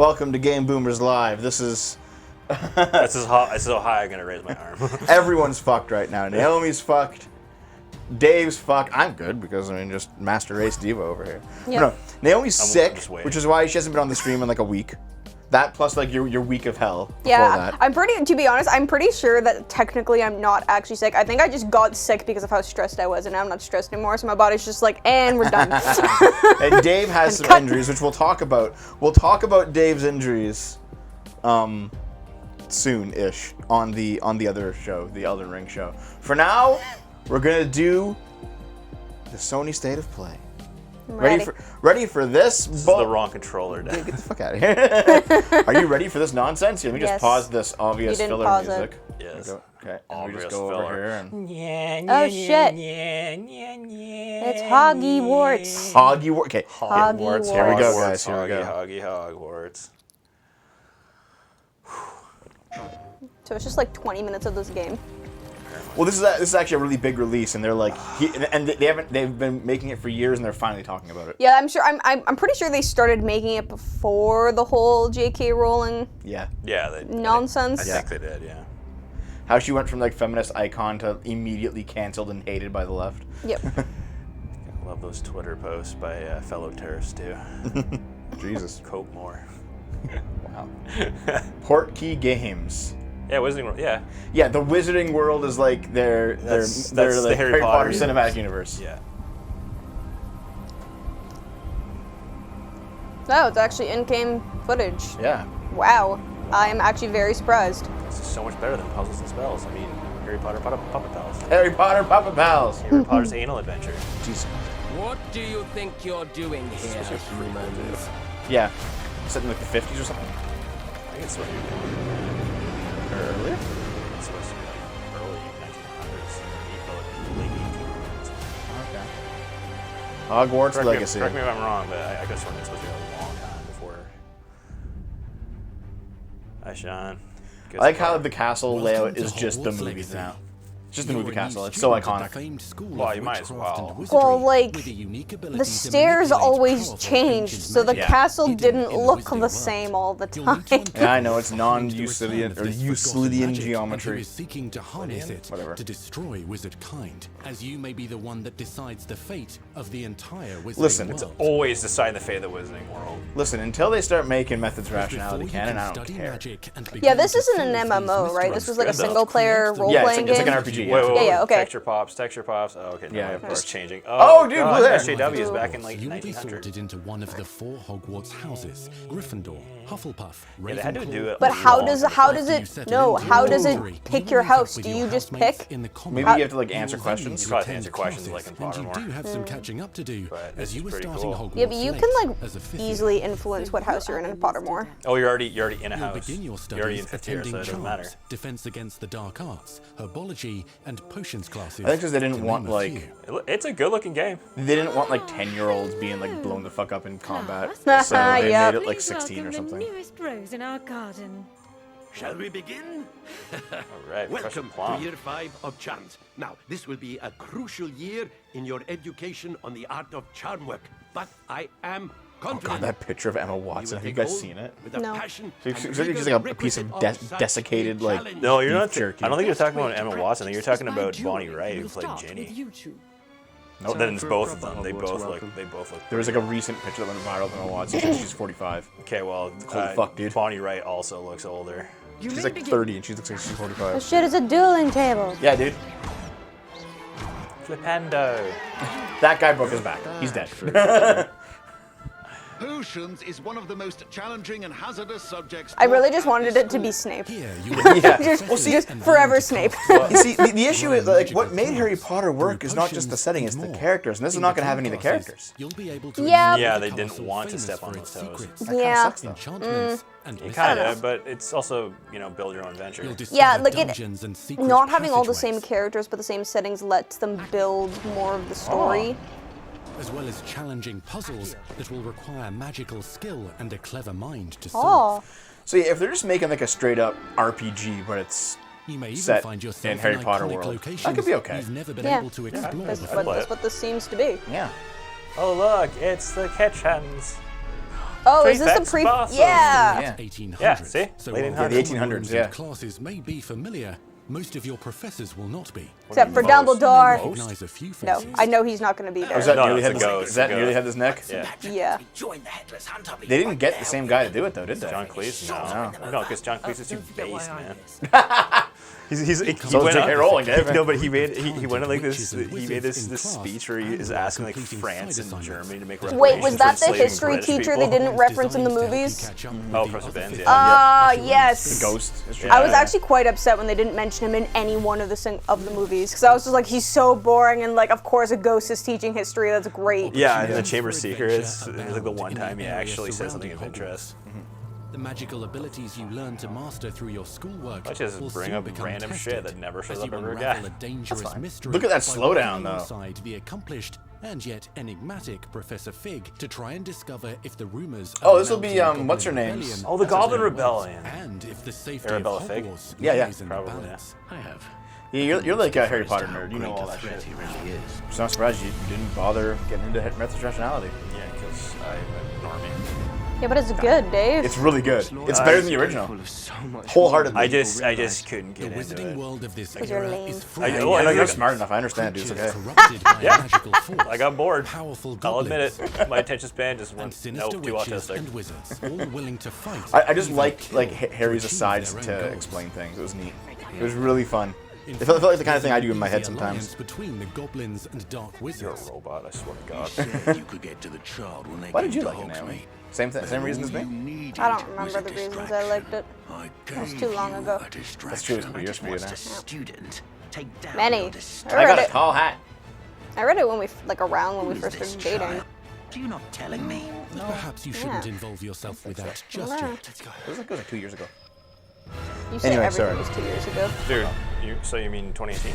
Welcome to Game Boomers Live. This is... This is how high I'm going to raise my arm. Everyone's fucked right now. Naomi's fucked. Dave's fucked. I'm good because, I mean, just Master Race Diva over here. Yep. No, Naomi's sick, which is why she hasn't been on the stream in like a week. That plus like your week of hell. Yeah, to be honest, I'm pretty sure that technically I'm not actually sick. I think I just got sick because of how stressed I was, and now I'm not stressed anymore, so my body's just like, and we're done. And Dave has some injuries, which we'll talk about. We'll talk about Dave's injuries soon-ish on the other show, the Elden Ring show. For now, we're gonna do the Sony State of Play. Ready for this? This is the wrong controller, Dave. Get the fuck out of here. Are you ready for this nonsense? Let me just pause this obvious filler music. Yes. Okay. And we just go over here and... Oh shit. It's Hogwarts. Hogwarts. Okay. Hogwarts. Here we go, guys. Here we go. Hogwarts. So it's just like 20 minutes of this game. Well, this is actually a really big release, and they're like, they've been making it for years, and they're finally talking about it. Yeah, I'm sure. I'm pretty sure they started making it before the whole J.K. Rowling. Yeah. Nonsense. I think they did. Yeah. How she went from like feminist icon to immediately canceled and hated by the left. Yep. I love those Twitter posts by fellow terrorists too. Jesus. Cope more. Wow. Portkey Games. Yeah, Wizarding World. Yeah. Yeah, the Wizarding World is like their like the Harry Potter cinematic universe. Yeah. No, it's actually in-game footage. Yeah. Wow. I am actually very surprised. This is so much better than Puzzles and Spells. I mean, Harry Potter Puppet Pals. Harry Potter Puppet Pals. Harry Potter's Anal Adventure. Jesus. What do you think you're doing here, humans? Yeah. Set in like the 50s or something? I think it's what you're doing. Earlier? It's supposed to be like early 1900s, late 1800s. Okay. Hogwarts Legacy. Correct me if I'm wrong, but I guess it's supposed to be a long time before. Hi, Sean. I like how the castle layout is just the movies now. It's just the movie castle. It's so iconic. Well, you might as well. Well, like, the stairs always changed, so the castle didn't look the same all the time. Yeah, I know, it's non-Euclidean or Euclidean geometry. Seeking to harness it Whatever. to destroy wizard kind, as you may be the one that decides the fate of the entire wizarding Listen, world. it's Always decide the fate of the Wizarding World. Listen, until they start making Methods Rationality canon, I don't care. Yeah, this isn't an MMO, right? This was like a single-player role-playing game? It's like an RPG. Wait, Yeah, okay. Texture pops. Oh, okay. Yeah, No, of it's course. changing. Oh, dude, God, blue hair. SJW is back in like You'll be 1900. sorted into one of the 4 Hogwarts houses: Gryffindor, Hufflepuff, Yeah, they had to do it. But how does Ravenclaw. it pick your house? Do you just pick? Maybe you have to like answer questions. You probably have to answer questions like in And you Pottermore. do have some catching up to do, But as this you is were pretty starting cool. Hogwarts Yeah, but you late can as a like fifth easily year. influence what house you're in Pottermore. Oh, you're already in a You'll house. begin your You're already in studies 5th year, so attending it doesn't matter. charms, defense against the dark arts, herbology, and potions classes. I think because they didn't to want name a like few. It's a good-looking game. they didn't want like 10-year-olds being like blown the fuck up in combat, so they Yeah. made it like 16 or something. The newest rose in our garden. Shall we begin? All right, Professor Welcome Plum. to Year 5 of Charms. Now, this will be a crucial year in your education on the art of charm work, but I am Oh confident. god, that picture of Emma Watson. Have you guys seen it? With a No. passion She's and like rigor a piece of requisite such desiccated, a like, challenge. No, you're Beef not. jerky. I don't think you're talking about Best way Emma to Watson. I think you're talking practice about is by Bonnie dueling. Wright, who We'll played start Ginny. with you two. No, then it's both of them. They both look. There was like a recent picture that went viral of Emma Watson. She's 45. Okay, well, Holy fuck, dude. Bonnie Wright also looks older. She's like 30 and she looks like she's 45. Shit, it's a dueling table. Yeah, dude. Flipendo. That guy broke his back. He's dead. Potions is one of the most challenging and hazardous subjects. I really just wanted it to be Snape. Here, you Yeah. Just forever Snape. You see, the issue is like what made Harry Potter work is not just the setting, it's the characters, and this is not going to have any of the characters. You'll be able to Yeah. Yeah, explore they the didn't castle want to famous step on for those its toes. secrets, Yeah. Sucks, though. enchantments, and You mysteries. kind of, but it's also, build your own adventure. You'll Yeah, discover like it. dungeons and secret Not having all the same passageways, characters but the same settings lets them build more of the story. as well as challenging puzzles that will require magical skill and a clever mind to Oh, solve. So yeah, if they're just making like a straight up RPG, but it's You may even set find yourself in Harry in Potter iconic world, locations that could be okay. you've never been yeah. able to explore That's before. what this seems to be. Yeah. Oh look, it's the kitchens. Oh, is this a Prefects, bosses. Yeah. Yeah. 1800s. Yeah, see? So Late while 1800s. Yeah, the 1800s, rooms yeah. and classes may be familiar, most of your professors will not be. Except for Most. Dumbledore. Recognize a few No, faces. I know he's not going to be Is there. that No, nearly it's had a this? ghost, Is that a nearly ghost. had this neck? Yeah. Yeah. They didn't get the same guy to do it though, did they? John Cleese? No, because John Cleese is too base, man. He So went J.K. on- Rowling, David. No, but he went on like this. Witches and He made this wizards in speech class where he is asking like completing France side and assignments. Germany to make Wait, reparations was for that the enslaving history British teacher people. they didn't reference in the Designed to help you movies? catch up with Oh, the Professor other Benz, figures. yeah. Yes. Ghost. History. I was actually quite upset when they didn't mention him in any one of the movies because I was just like, he's so boring and like, of course, a ghost is teaching history. That's great. Yeah, and the Chamber of Secrets is like the one time he actually said something of interest. The magical abilities you learn to master through your schoolwork Let's just will bring soon up become random tested shit that never shows as up you ever unravel again. a dangerous mystery Look at that by slowdown, working though. alongside the accomplished and yet enigmatic Professor Fig to try and discover if the rumors Oh, of this will the be, mounting Goblin what's her name's? Rebellion Oh, the as Goblin it was, Rebellion. and if the safety Arabella of Fig? Hogwarts Yeah, yeah, lies in the probably, yeah. balance. I have. Yeah, you're like a Harry Potter nerd. You know all that threat shit. he really is. So I'm surprised you didn't bother getting into retrospectionality. Yeah, because I'm a normie. Yeah, but it's good, Dave. It's really good. It's better than the original. Wholeheartedly. I just couldn't The get into wizarding it. world of this you're era lame. is full I of know, I know, You're you're smart enough. I understand, dude. It's creatures okay. corrupted by Yeah. a magical force. I got bored. Powerful I'll admit goblins it. My attention span just and went sinister too witches autistic. and wizards, all willing to fight. I just even liked kill like to Harry's achieve asides their to own goals. explain things. It was neat. It was really fun. In It felt like the kind of fact, thing I do in my the head alliance sometimes. between the goblins and dark You're a wizards. robot, I swear to God. Said you could get to the child when they Why did came you to like it, Naomi? Hogsmeade. Same reason as All me? you needed I don't was remember a the reasons I distraction. liked it. I was gave too long you ago. a That's true. It's distraction. been years for you now. Student, take down Many. your I disdain. I got read a it. tall hat. I read it when we around when we Who is first this started dating. child? You're not telling me. But perhaps you shouldn't Yeah. involve yourself with that just Yeah. yet. It was like 2 years ago. You said Anyway, everything sorry. was 2 years ago. Dude, so you mean 2018?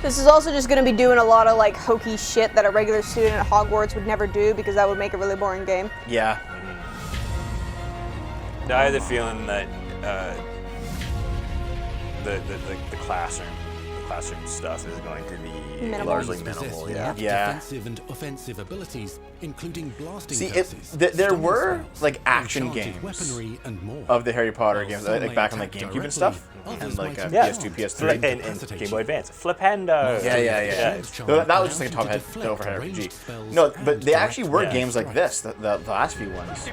This is also just going to be doing a lot of like hokey shit that a regular student at Hogwarts would never do because that would make a really boring game. Yeah. No, I had the feeling that the classroom stuff is going to be Minimal. largely Possess minimal. unique Yeah. Yeah. defensive and offensive abilities, including blasting See, curses, there stunning were spells, like action enchanted games weaponry, and more. of the Harry Potter While games, some like may back on like attack GameCube and directly, stuff, others and like might Yeah. PS2, PS3. And Game Boy Advance. Flipendo. Yeah. That was just like a top head overhead RPG. No, but they actually were games like this, the last few ones,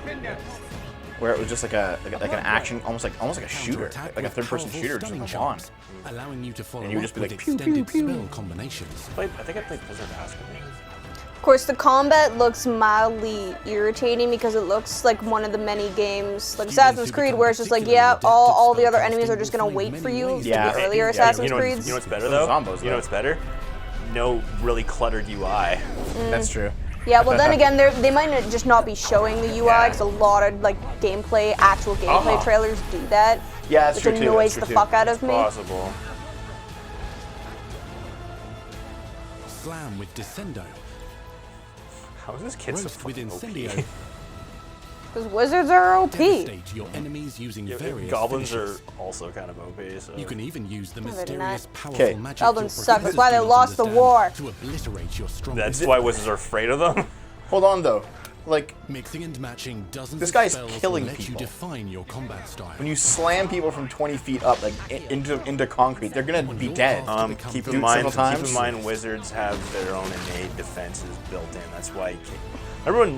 where it was just like an action, almost like a shooter, like a third-person shooter, just like a wand. allowing you to follow And you would just up be with like, pew, extended pew, pew. spell combinations. I think I played Blizzard Basketball. Of course, the combat looks mildly irritating because it looks like one of the many games, like Assassin's Creed, where it's just like, yeah, all the other enemies are just gonna wait for you. Yeah. The earlier Yeah, Assassin's you Creeds. know what's better Those though? zombos, You know though. what's better? No really cluttered UI. That's true. Yeah, well then again, they might just not be showing the UI because a lot of like actual gameplay trailers do that. Yeah, that's which true too. annoys That's the true, fuck too. out of me. Possible. Slam with Descendo. How is this kid so Roast with fucking Incendio. OP? Because wizards are OP. Devastate your enemies using various Goblins finishes. are also kind of OP. So. You can even use the they're mysterious, not. powerful Okay. magic Goblins your suck, that's professors why they do not lost the understand war. to obliterate your strongest That's why wizards are afraid of them. Hold on though, like Mixing and matching dozens This of guy's spells killing will let people. you define your combat style. when you slam people from 20 feet up, like into concrete, they're gonna be dead. Keep Do in it mind, several keep in times. mind, wizards have their own innate defenses built in. That's why. Remember when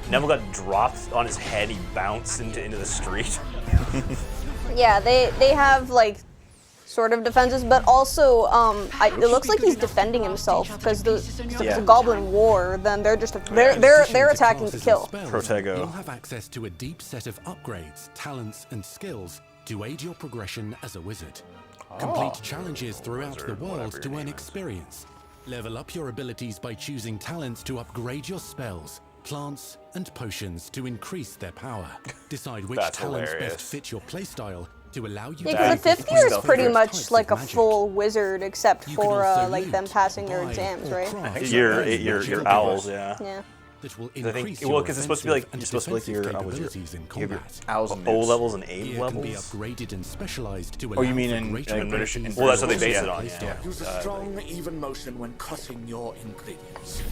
Neville got dropped on his head? He bounced into the street. Yeah, they have like sort of defenses, but also it looks like he's defending himself because if it's Yeah. a goblin war, then they're just they're attacking to kill. Protego. You'll have access to a deep set of upgrades, talents, and skills to aid your progression as a wizard. Complete challenges throughout the world to earn experience. Level up your abilities by choosing talents to upgrade your spells, plants, and potions to increase their power. Decide which That's talents hilarious. best fit your playstyle to allow you Yeah, to because the use fifth year is different pretty types much of like a magic. full wizard, except You can for also like them loot, passing their buy, exams, or right? craft Your magical owls, abilities. yeah. Yeah. that will I increase think, your well, because it's supposed to be like, offensive you're supposed to be like and your, defensive capabilities in you have your combat. owls and O newts. levels and A Gear can be levels. upgraded and specialized to Oh, allow you mean for in greater British? abilities Well, that's what they and base it skills on, placed yeah. Use a strong, even motion when cutting your ingredients.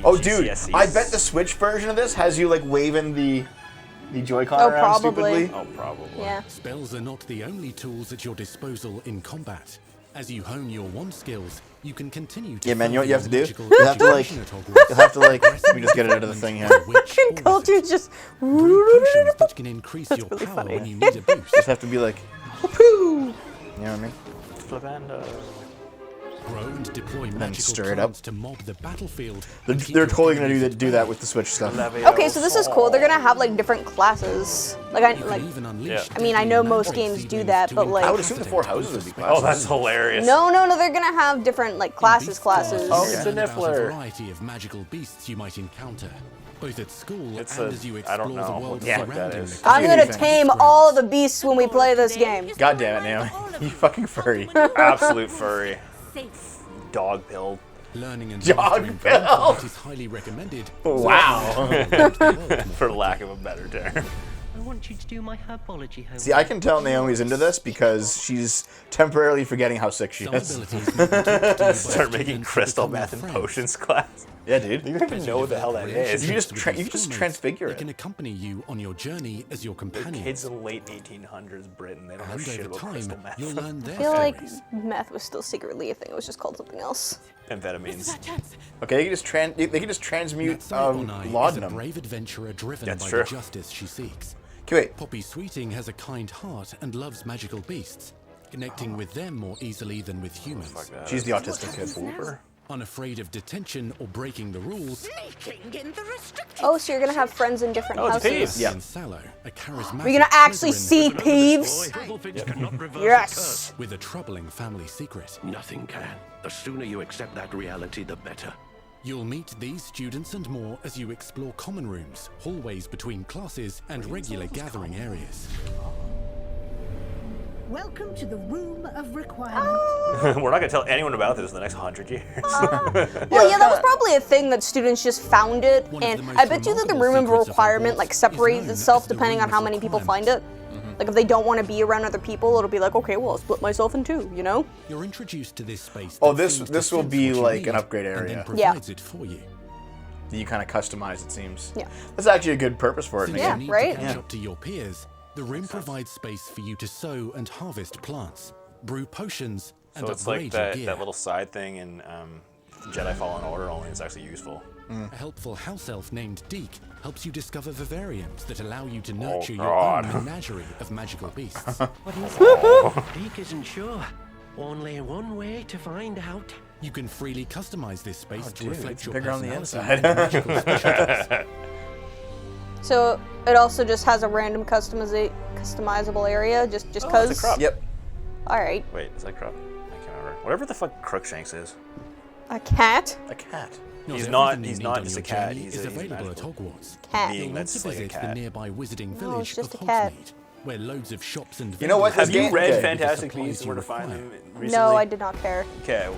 Oh, dude, GCSEs. I bet the Switch version of this has you like waving the Joy-Con Oh, around probably. stupidly. Oh, probably. Yeah. Spells are not the only tools at your disposal in combat. As you hone your wand skills, you can continue to Yeah, man, you know what you have to do? magical You have to like, education at Hogwarts. you'll have to like, let me just get it out of the thing here. Fucking culture's just. Brew potions that can increase your really power funny. when you need a boost. Just have to be like, poo. You know what I mean? Flabando. Grow and deploy magical stir it up. plants to mob the battlefield. They're, and keep they're your totally gonna enemies do at that bay. with the Switch stuff. Okay, so this is cool. They're gonna have like different classes. Like I You can like. even unleash Yeah. I mean, I deadly know most magic games do seedlings that, to but, like- I would assume the four houses would be classes. Oh, that's hilarious. No, they're gonna have different like classes. Oh, it's a learn about niffler. variety of magical beasts you might encounter, both at school It's and a- as you I explore don't know the what world the fuck that surrounding is. the I'm gonna Anything. tame all the beasts when we play this game. God damn it, Naomi. You fucking furry. Absolute furry. Dog pill. Learning and Dog mastering pill. combat is highly recommended. Wow. For lack of a better term. I want you to do my herbology homework. See, I can tell Naomi's into this because she's temporarily forgetting how sick she Some is. abilities may be taught to you by Start making students who crystal become your meth and friends. potions class. Yeah, dude. You don't even know what the hell that is. You just With your transfigure They can it. accompany you on your journey as your companions. Kids in late 1800s Britain, they don't know And shit over about time, crystal meth. you'll learn their I feel like stories. meth was still secretly a thing. It was just called something else. Amphetamines. Okay, they can just transmute Natsai Onai is a laudanum. brave adventurer driven That's by true. the justice she seeks. Okay, wait. Poppy Sweeting has a kind heart and loves magical beasts, connecting with them more easily than with humans. She's the autistic kid. Whooper. Unafraid of detention or breaking the rules, Oh, so you're gonna have friends in different Oh, it's houses. Peeves. Yeah. and Sallow, a charismatic We're gonna actually Slytherin see Peeves. Hufflepuff cannot reverse a Yes. with a troubling family secret. curse. Nothing can. The sooner you accept that reality, the better. You'll meet these students and more as you explore common rooms, hallways between classes, and regular gathering areas. Welcome to the Room of Requirement. We're not gonna tell anyone about this in the next 100 years. Well, yeah, that was probably a thing that students just found it, One of and the most I bet you that the remarkable room of secrets of requirement Hogwarts like is separates known itself as the depending Room on how of many people find it. Requirement. Like if they don't want to be around other people, it'll be like, okay, well, I'll split myself in two, you know? You're introduced to this space. Oh, that this- seems to this will sense be what you like an need upgrade and area. then provides it for you. You kind of customize, it seems. Yeah. That's actually a good purpose for it. Since Yeah, you need right? to catch Yeah. up to your peers, the room provides space for you to sow and harvest plants, brew potions, and So it's upgrade like your that, gear. that little side thing in Jedi Fallen Order, only it's actually useful. A helpful house elf named Deke helps you discover vivariums that allow you to nurture your God. own menagerie of magical beasts. Deke isn't sure. Only one way to find out. You can freely customize this space to dude, reflect it's your bigger on the personality inside. and magical specialties. So it also just has a random customizable area, just it's a cause. crop. Yep. All right, Wait, is that Crop? I can't remember. Whatever the fuck Crookshanks is. a cat. A cat. He's everything not- you he's need not on just your a cat, journey he's is a- he's available at magical. Hogwarts. Cat. Being You'll want that's to like a visit the cat. nearby wizarding No, village it's just of a cat. Hogsmeade, where loads of shops and You know what, vendors this Have you game- read okay. Fantastic supplies Beasts and Where to you Find require. Them recently? No, I did not care. Okay.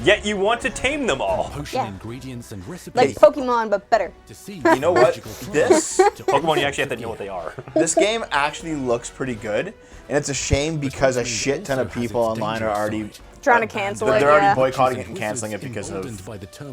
Yet you want to tame them all. potion Yeah. ingredients and recipes Like Pokemon, but better. to see You know what? magical plants This to Pokemon, you augment actually have to your know what gear. they are. this game actually looks pretty good, and it's a shame because a shit ton of people online are already Trying to cancel it. they're already Yeah. boycotting it and canceling it because of.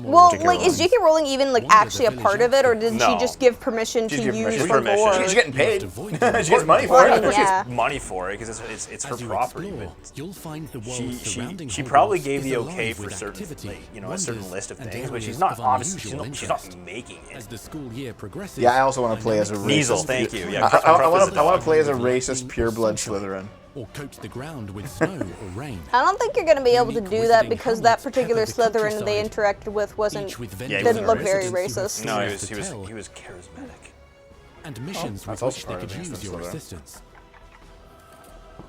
Well, J.K. like, is J.K. Rowling even like Wonder the actually a village part of it, or did No. she just give permission She's to giving use permission. for Permission. lore? She's getting paid. avoid she them. gets money for Well, it. I Of course, Yeah. she has money for it because it's her As you property. explore, But you'll find the world she surrounding she Hogwarts probably gave is the alive okay for with certain, activity, like, you know, a certain wonders, list of and things, but areas she's not of obviously unusual she's not interest. making it. As the school year progresses, Yeah, I also want to play as a Measles, racist. thank you. Yeah, I want to dog. play as a racist pureblood Slytherin. or coat the ground with snow or rain. I don't think you're gonna be able to Unique do that wizarding because that hamlets particular pepper the Slytherin they countryside, interacted with wasn't each with Yeah, he didn't wasn't look a very residents who have racist. No, stories to tell, he was charismatic. and missions that's with also which they part could of use Instant your Slytherin. assistance.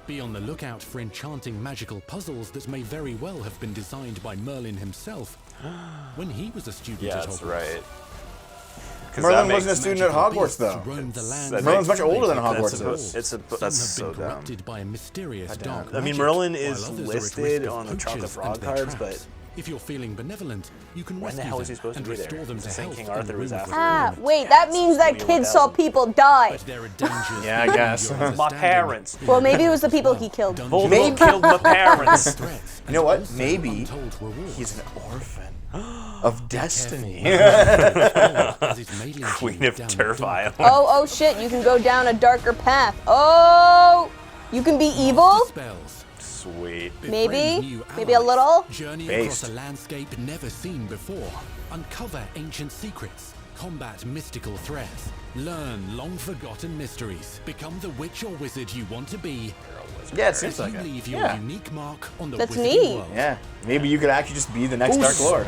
Be on the lookout for enchanting magical puzzles that may very well have been designed by Merlin himself when he was a student Yeah, at that's Hogwarts. right. 'Cause Merlin that wasn't a makes- student at Magical Hogwarts, beasts though. roam the land That Merlin's makes much older than sense. Hogwarts That's is. It's a Some that's have so been dumb. corrupted by a mysterious dark I mean, magic, Merlin while is others are at listed risk of on the Chocolate poachers Frog and their cards, traps. If you're feeling benevolent, you can When the rescue hell them is he supposed to and be there? restore them He's to saying health King in Arthur the was room after of Ah, agreement. wait, that means that kid saw people die. But there are dangers Yeah, I beyond guess. your My understanding parents. in Well, the maybe it realm was the as people well. he killed. Dungeons Voldemort and killed my parents. threats, You know and what? also Maybe untold rewards. he's an orphan of destiny. Queen of Turf Island. Oh shit, you can go down a darker path. Oh, you can be evil? Spells. Sweet. Maybe a little. Journey Based. across a landscape never seen before. Uncover ancient secrets. Combat mystical threats. Learn long-forgotten mysteries. Become the witch or wizard you want to be. Yeah, it seems like You it. leave your Yeah. unique mark on the That's wizarding neat. world. Yeah, maybe you could actually just be the next Dark Lord.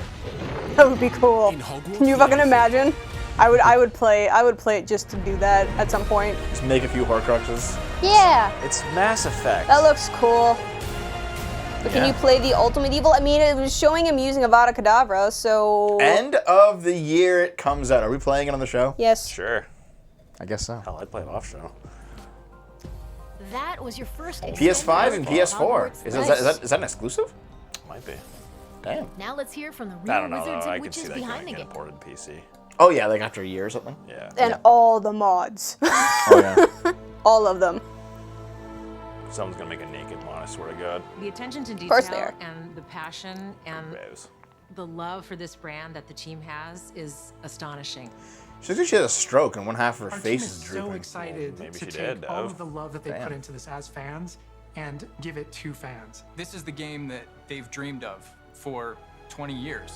That would be cool. In Hogwarts Can you fucking Legacy. imagine? I would play it just to do that at some point. Just make a few Horcruxes. Yeah, It's Mass Effect. that looks cool. But can Yeah. you play the ultimate evil? I mean, it was showing him using Avada Kedavra, so... End of the year it comes out. Are we playing it on the show? Yes. Sure. I guess so. Hell, I'd play it off show. That was your first PS5 and PS4. Is that an exclusive? Might be. Damn. Now let's hear from the I real don't know. wizards Though. I and could see witches that behind the getting game. ported to PC. Oh yeah, like after a year or something. Yeah. And all the mods. Oh yeah. All of them. Someone's gonna make a naked mod. I swear to God. The attention to course they detail are. and the passion and Rose. the love for this brand that the team has is astonishing. She looks like she had a stroke and one half of her Our face team is is drooping. so excited Maybe to she take did, all Dev. of the love that they Damn. put into this as fans and give it to fans. This is the game that they've dreamed of for 20 years.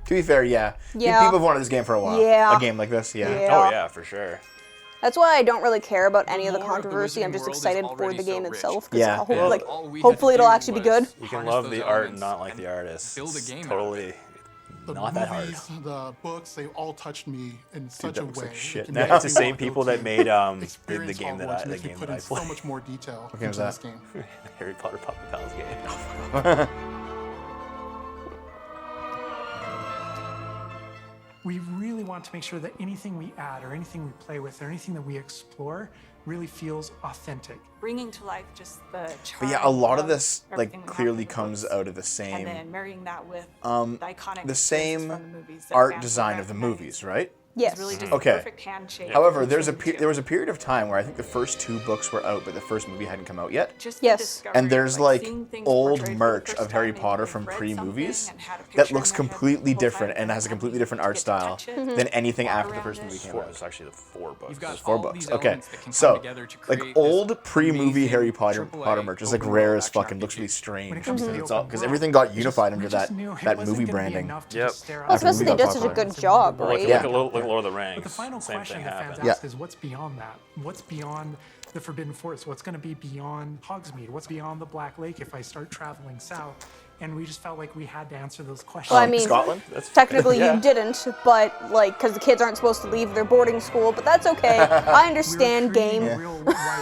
To be fair, yeah. Yeah. People have wanted this game for a while. Yeah. A game like this, yeah. Yeah. Oh yeah, for sure. That's why I don't really care about any of the lore of the controversy. I'm wizarding just world is excited for already the game so rich. itself. 'Cause Yeah. hopefully, Yeah. like, All we had hopefully to it'll do actually be was good. You can harness love those the art and elements not like and the artist. build a It's game out of totally The not that hard. movies, the books, they all touched me in such that a looks way. like shit It can now. make That's the me same want to people go that to made the experience game that Hogwarts, I makes me put in so played. much more detail game is into this that? game. Harry Potter Puppet Pals game. We really want to make sure that anything we add or anything we play with or anything that we explore really feels authentic. Bringing to life just the charm. But yeah, a lot of this everything like that clearly happened in the comes books, out of the and same then marrying that with the iconic the experiences same from the movies that art fans design will of the recognize. movies, right? Yes. It's really just Okay. a perfect handshake. However, there was between a period of time where I think the first 2 books were out, but the first movie hadn't come out yet. Just the Yes. discovery And of, there's like seeing things old portrayed for the merch first of Harry time, Potter maybe from they've read pre-movies something and had a that picture looks in their head completely the whole different time and has a and completely you different get art to style touch it, than anything walk after the around first it. movie came Four. out. It's actually the 4 books. You've got There's 4 all books. these Okay, elements that can come so together to like create old this pre-movie amazing Harry Potter AAA merch is like open rare world as fuck action and looks really RPG. strange When it comes to the because open everything world, got unified under we just that knew it that wasn't movie gonna be branding. enough to Yep. just stare Well, out the especially they window did such a and good say, job, Look, right? Yeah. look at Lord of the Rings. But the final Same question thing the happened. fans Yeah. ask is, what's beyond that? What's beyond the Forbidden Forest? What's going to be beyond Hogsmeade? What's beyond the Black Lake if I start traveling south? And we just felt like we had to answer those questions. Well, I mean, Scotland? technically Yeah. you didn't, but like, because the kids aren't supposed to leave their boarding school, but that's okay. I understand game.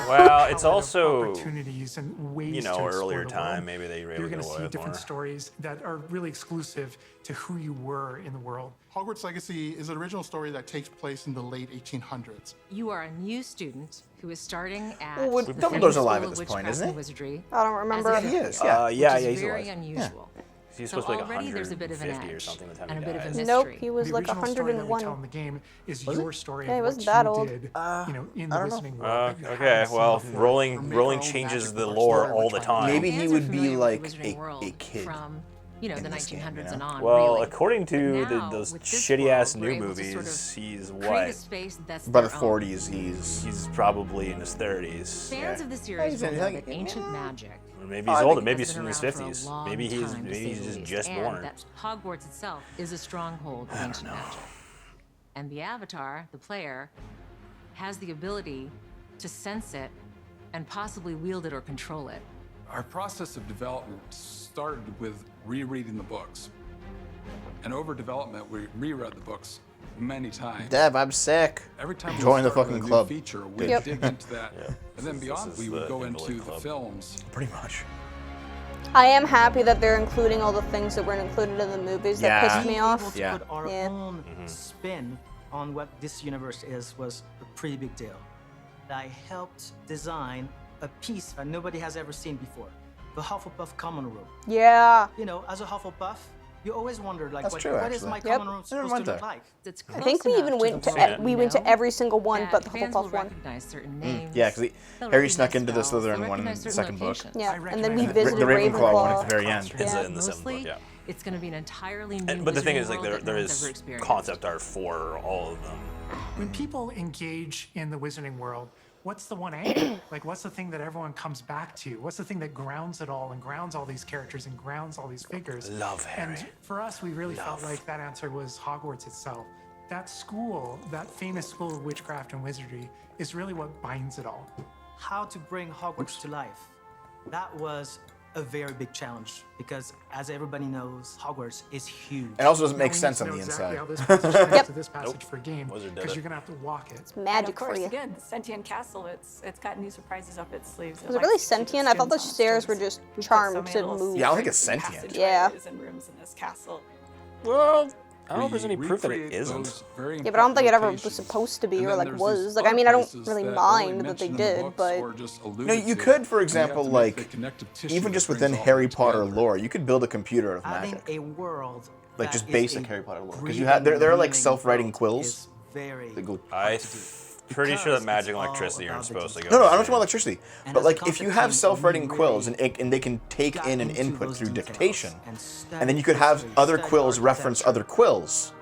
Well, it's also, opportunities and ways you know, to explore earlier the time, world. maybe they really You're get going to away see with different more. stories that are really exclusive to who you were in the world. Hogwarts Legacy is an original story that takes place in the late 1800s. You are a new student who is starting at Well, the Dumbledore's School alive of at this point, Witchcraft isn't and he? Wizardry. I don't remember. as a He fifth is, year, yeah. Yeah, which is he's very alive. unusual. He's So supposed to be like already there's a bit of an 150 or edge something by the time and he a bit of a dies. mystery. Nope, he was The like original story that we 101. tell in the game is Was it? your story Yeah, he of wasn't what that you old. did, you know, in the I don't know. Wizarding world. that you Okay, hadn't seen well, before. rolling changes the lore all the time. Maybe he Fans are would be familiar like with the Wizarding a world kid. from, you know, in the this game, 1900s you know? and on. Well, really. according to But now, those with this shitty ass world, we're new able to sort movies, of he's create a what? space that's By the their own. 40s, He's probably in his 30s. Fans of the series he's will in- know like, that ancient magic Or maybe Oh, he's I older. think Maybe has he's been in his around for a 50s. long Maybe he's time, to maybe say he's the just least, just and born. that Hogwarts itself is a stronghold of ancient magic. And the Avatar, the player, has the ability to sense it and possibly wield it or control it. Our process of development started with rereading the books. And over development, we reread the books many times. Dev, I'm sick. Every time Join we the started fucking a new club. feature, we Yep. dig into that. Yeah. And then This beyond, is we the would go Invalid into the Club. films. Pretty much. I am happy that they're including all the things that weren't included in the movies that Yeah. pissed me Being off. able to Yeah. put our Yeah. own spin on what this universe is was a pretty big deal. I helped design a piece that nobody has ever seen before. the Hufflepuff common room. Yeah. You know, as a Hufflepuff, you always wondered like, That's what, true, what is actually. my Yep. common room Never supposed went to look there. like? It's I think we close even enough went the to point we went to now every single one that but the fans will Hufflepuff one. recognize certain names. Yeah, because They'll Harry recognize snuck into the spells, they'll Slytherin one in recognize the certain second book. locations. Yeah, and then we The visited Ravenclaw one at the very Ravenclaw. end. It's Yeah. in the second book, Mostly, yeah. it's going to be an entirely new But the thing wizarding is, like, world that there no one's ever is experienced. concept art for all of them. When people engage in the wizarding world, what's the one anchor? Like, what's the thing that everyone comes back to? What's the thing that grounds it all and grounds all these characters and grounds all these figures? Love, Harry. And for us, we really felt like that answer was Hogwarts itself. That school, that famous school of witchcraft and wizardry, is really what binds it all. How to bring Hogwarts to life. That was a very big challenge because, as everybody knows, Hogwarts is huge. It also doesn't Now make we need sense to on know the exactly inside. how this passage connects to this passage for a game, Wizard did because it. you're gonna have to walk it. It's magic and of course, for you. again, the Sentient Castle, it's got new surprises up its sleeves. Was it really sentient? I thought the stairs were just charmed to move. Yeah, I don't think it's sentient. Yeah. And rooms in this castle. Well, I don't know if there's any proof that it recreate isn't. those very Yeah, but I don't think it ever was locations. supposed to be And or then like there's was. these Like, I other mean, I don't places really that mind only that they mentioned in the did, books but or just alluded No, you to, could, for and you have example, to make the like, connective tissue even that just brings within all of Harry it Potter together. lore, you could build a computer of Having magic. a world Like, that just is basic a Harry Potter lore. Because breathing, you have, there are like living self-writing world quills. is very That go, I'm pretty sure that Because magic it's and all electricity aren't about the supposed to go. No, no, I'm not hand talking about electricity. And But as a like, if you concept have team, self-writing we quills really and they can take got in an into input those through details dictation, and and then you could studied have history, other studied quills reference architecture. other quills.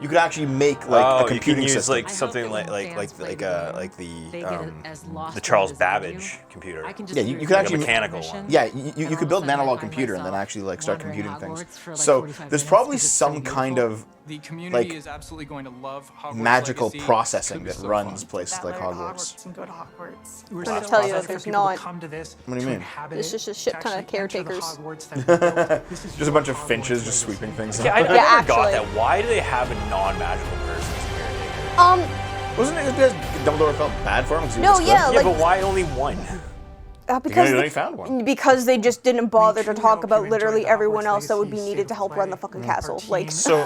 You could actually make like Oh, a you computing can use system. like I hope something that like when fans play the the game, they get as lost the in Charles it as I do. Babbage computer. I can just Yeah, do you it could through actually the mechanical mission, one. Yeah, and you all could of a build an sudden I analog find computer and then myself actually like start wandering computing things. Hogwarts for, like, So 45 there's minutes probably 'cause it's so some kind beautiful. of The community like is absolutely going to love Hogwarts magical Legacy. processing Could be that so runs fun. places That like letter to Hogwarts. and go to Hogwarts. We're gonna still tell you process that for there's people to not. come to this, What do you to mean? inhabit It's it, just a shit to ton of actually enter the caretakers. Hogwarts that we built. This is Just a your bunch of Hogwarts finches just legacy. sweeping things Yeah, up. I never got actually. that. Why do they have a non-magical person as a caretaker? Wasn't it because Dumbledore felt bad for him? 'Cause he No, was yeah, good? Yeah, like- but why only one? Because they only found one. Because they just didn't bother to truly talk hope about you literally enjoyed the everyone Hogwarts else that would be Legacy needed to state of help run the play. fucking Our castle. team Like, is So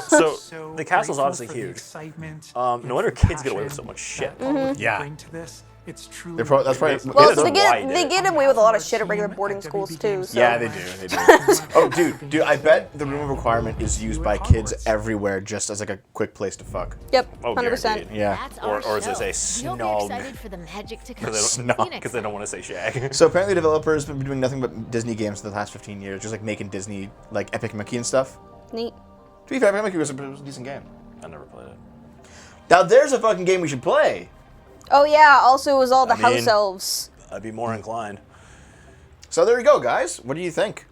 the castle's grateful obviously for the huge. excitement No and wonder for the kids get away with so passion much shit. that all of you Yeah. bring to this. It's truly They're that's probably well, That's they why get I they did. get away with a lot of shit at regular boarding schools too. So. Yeah, they do. They do. Oh, dude, I bet the room of requirement is used by kids everywhere just as like a quick place to fuck. Yep, Oh, 100%. guaranteed. Yeah. That's Or our as they say, show. You'll be snog. excited for the magic to come. Because they don't want to say shag. So apparently, developers have been doing nothing but Disney games for the last 15 years, just like making Disney like Epic Mickey and stuff. Neat. To be fair, Epic Mickey was a decent game. I never played it. Now there's a fucking game we should play. Oh yeah. Also, it was all the I mean- house elves. I'd be more inclined. So there you go, guys. What do you think?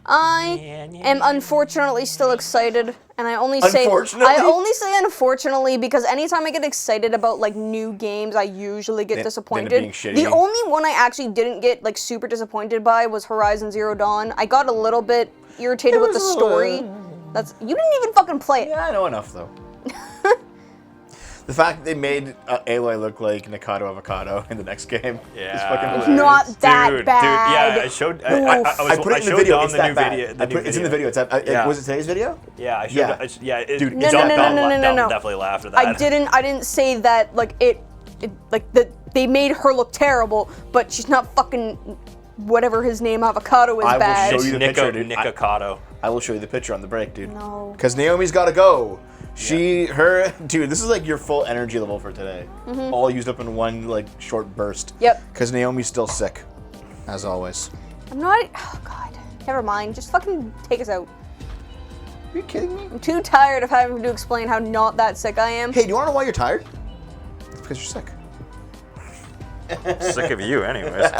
I am unfortunately still excited, and I only say Unfortunately? unfortunately because anytime I get excited about like new games, I usually get They end up disappointed. being shitty. The only one I actually didn't get like super disappointed by was Horizon Zero Dawn. I got a little bit irritated with the story. You didn't even fucking play it. Yeah, I know enough though. The fact that they made Aloy look like Nikado Avocado in the next game is fucking It's hilarious. not that Dude, bad. yeah, I showed. I put it in the video. It's that bad. Video, the new It's in the video. video. It's Yeah. Was it today's video? Yeah, I showed. Yeah. Dude, No, no, no, no, no, no, no. Definitely laughed at that. I didn't say that like they made her look terrible, but she's not fucking whatever his name Avocado is I bad. will show you the picture, dude. Nikocado. I will show you the picture on the break, dude. No. Because Naomi's got to go. Dude, this is like your full energy level for today. Mhm. All used up in one like short burst. Yep. Because Naomi's still sick, as always. I'm not. Oh God. Never mind. Just fucking take us out. Are you kidding me? I'm too tired of having to explain how not that sick I am. Hey, do you want to know why you're tired? It's because you're sick. Sick of you, anyways.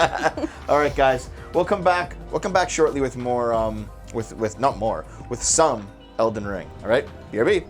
All right, guys. We'll come back. We'll come back shortly with more. With not more. With some Elden Ring. All right. BRB.